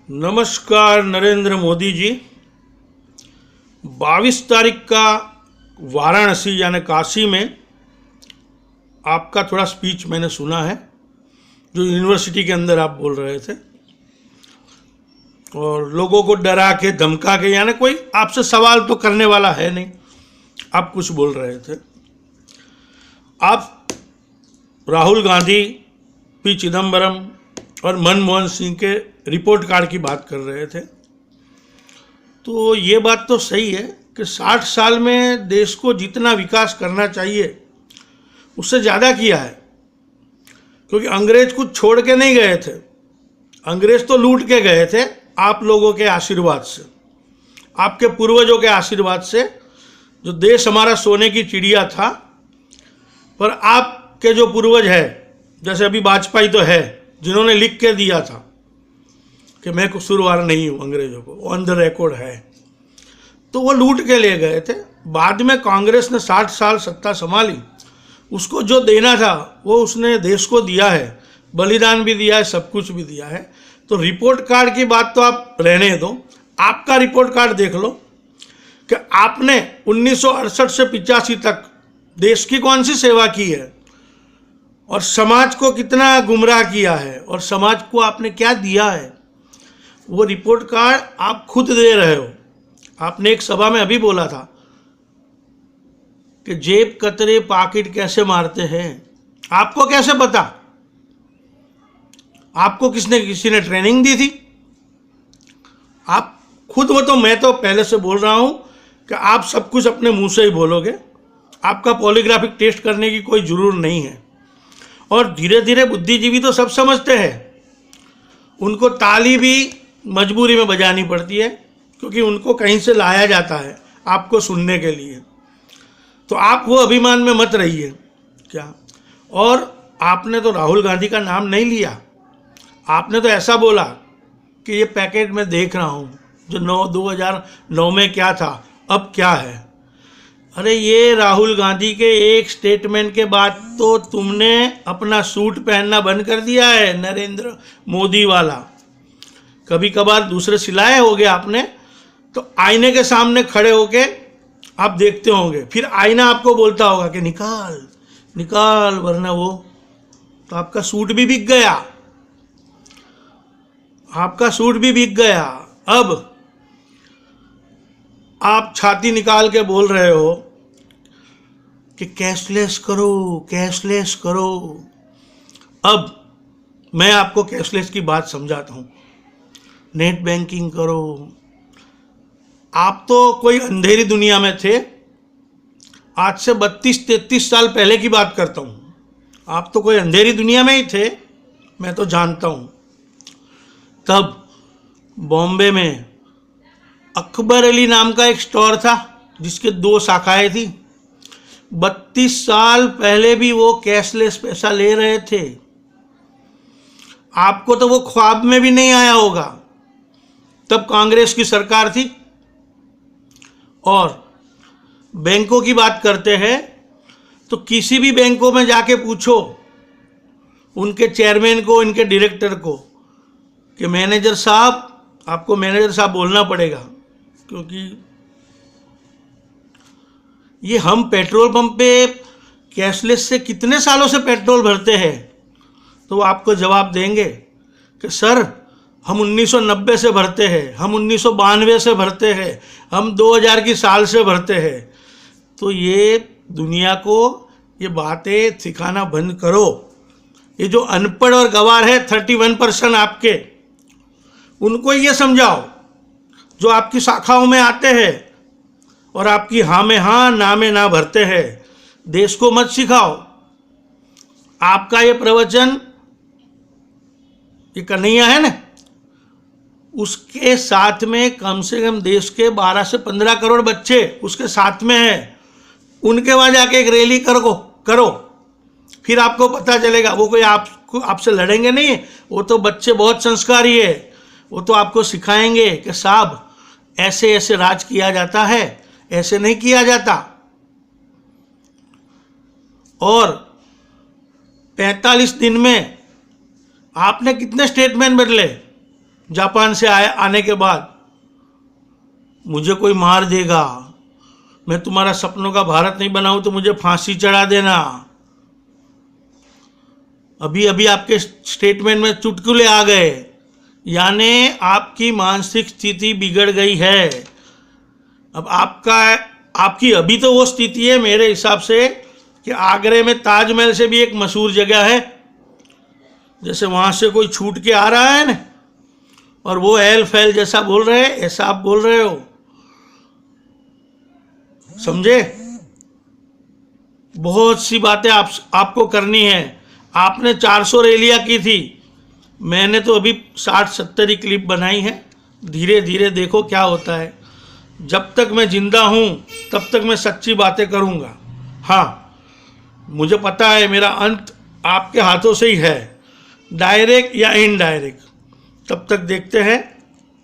नमस्कार नरेंद्र मोदी जी। 22 तारीख का वाराणसी यानी काशी में आपका थोड़ा स्पीच मैंने सुना है, जो यूनिवर्सिटी के अंदर आप बोल रहे थे और लोगों को डरा के धमका के, यानी कोई आपसे सवाल तो करने वाला है नहीं, आप कुछ बोल रहे थे। आप राहुल गांधी, पी चिदम्बरम और मनमोहन सिंह के रिपोर्ट कार्ड की बात कर रहे थे। तो ये बात तो सही है कि 60 साल में देश को जितना विकास करना चाहिए उससे ज़्यादा किया है, क्योंकि अंग्रेज कुछ छोड़ के नहीं गए थे। अंग्रेज तो लूट के गए थे आप लोगों के आशीर्वाद से, आपके पूर्वजों के आशीर्वाद से। जो देश हमारा सोने की चिड़िया था, पर आपके जो पूर्वज है, जैसे अभी वाजपेयी तो है जिन्होंने लिख के दिया था कि मैं कसूरवार नहीं हूँ अंग्रेजों को, ऑन द रिकॉर्ड है, तो वो लूट के ले गए थे। बाद में कांग्रेस ने 60 साल सत्ता संभाली, उसको जो देना था वो उसने देश को दिया है, बलिदान भी दिया है, सब कुछ भी दिया है। तो रिपोर्ट कार्ड की बात तो आप रहने दो, आपका रिपोर्ट कार्ड देख लो कि आपने 1968 से 85 तक देश की कौन सी सेवा की है और समाज को कितना गुमराह किया है और समाज को आपने क्या दिया है, वो रिपोर्ट कार्ड आप खुद दे रहे हो। आपने एक सभा में अभी बोला था कि जेब कतरे पॉकेट कैसे मारते हैं, आपको कैसे पता? आपको किसी ने ट्रेनिंग दी थी? आप खुद हो, तो मैं तो पहले से बोल रहा हूं कि आप सब कुछ अपने मुंह से ही बोलोगे, आपका पॉलीग्राफिक टेस्ट करने की कोई जरूरत नहीं है। और धीरे धीरे बुद्धिजीवी तो सब समझते हैं, उनको ताली भी मजबूरी में बजानी पड़ती है, क्योंकि उनको कहीं से लाया जाता है आपको सुनने के लिए। तो आप वो अभिमान में मत रहिए क्या। और आपने तो राहुल गांधी का नाम नहीं लिया, आपने तो ऐसा बोला कि ये पैकेट में देख रहा हूँ जो 2009 में क्या था अब क्या है। अरे ये राहुल गांधी के एक स्टेटमेंट के बाद तो तुमने अपना सूट पहनना बंद कर दिया है, नरेंद्र मोदी वाला। कभी कभार दूसरे सिलाए होंगे आपने, तो आईने के सामने खड़े होके आप देखते होंगे, फिर आईना आपको बोलता होगा कि निकाल निकाल, वरना वो तो आपका सूट भी बिक गया, आपका सूट भी बिक गया। अब आप छाती निकाल के बोल रहे हो कि कैशलेस करो, कैशलेस करो। अब मैं आपको कैशलेस की बात समझाता हूँ। नेट बैंकिंग करो। आप तो कोई अंधेरी दुनिया में थे, आज से 32-33 साल पहले की बात करता हूँ। आप तो कोई अंधेरी दुनिया में ही थे, मैं तो जानता हूँ। तब बॉम्बे में अकबर अली नाम का एक स्टोर था जिसके 2 शाखाएं थी। 32 साल पहले भी वो कैशलेस पैसा ले रहे थे। आपको तो वो ख्वाब में भी नहीं आया होगा, तब कांग्रेस की सरकार थी। और बैंकों की बात करते हैं तो किसी भी बैंकों में जाके पूछो उनके चेयरमैन को, इनके डायरेक्टर को कि मैनेजर साहब, आपको मैनेजर साहब बोलना पड़ेगा, क्योंकि ये हम पेट्रोल पंप पे कैशलेस से कितने सालों से पेट्रोल भरते हैं, तो वो आपको जवाब देंगे कि सर हम 1990 से भरते हैं, हम 1992 से भरते हैं, हम 2000 की साल से भरते हैं। तो ये दुनिया को ये बातें सिखाना बंद करो। ये जो अनपढ़ और गवार है 31% आपके, उनको ये समझाओ जो आपकी शाखाओं में आते हैं और आपकी हाँ में हाँ ना में ना भरते हैं। देश को मत सिखाओ। आपका ये प्रवचन, ये कन्हैया है ना, उसके साथ में कम से कम देश के 12 से 15 करोड़ बच्चे उसके साथ में हैं। उनके वहाँ जाके एक रैली करो, फिर आपको पता चलेगा। वो कोई आपसे लड़ेंगे नहीं, वो तो बच्चे बहुत संस्कारी है, वो तो आपको सिखाएंगे कि साहब ऐसे ऐसे राज किया जाता है, ऐसे नहीं किया जाता। और 45 दिन में आपने कितने स्टेटमेंट बदले? जापान से आने के बाद मुझे कोई मार देगा, मैं तुम्हारा सपनों का भारत नहीं बनाऊं तो मुझे फांसी चढ़ा देना। अभी अभी आपके स्टेटमेंट में चुटकुले आ गए, यानी आपकी मानसिक स्थिति बिगड़ गई है। अब आपकी अभी तो वो स्थिति है मेरे हिसाब से कि आगरे में ताजमहल से भी एक मशहूर जगह है, जैसे वहाँ से कोई छूट के आ रहा है ना और वो एल फैल जैसा बोल रहे हैं, ऐसा आप बोल रहे हो, समझे? बहुत सी बातें आपको करनी है। आपने 400 रैलियां की थी, मैंने तो अभी 60-70 ही क्लिप बनाई है। धीरे धीरे देखो क्या होता है। जब तक मैं जिंदा हूँ तब तक मैं सच्ची बातें करूँगा। हाँ, मुझे पता है मेरा अंत आपके हाथों से ही है, डायरेक्ट या इनडायरेक्ट। तब तक देखते हैं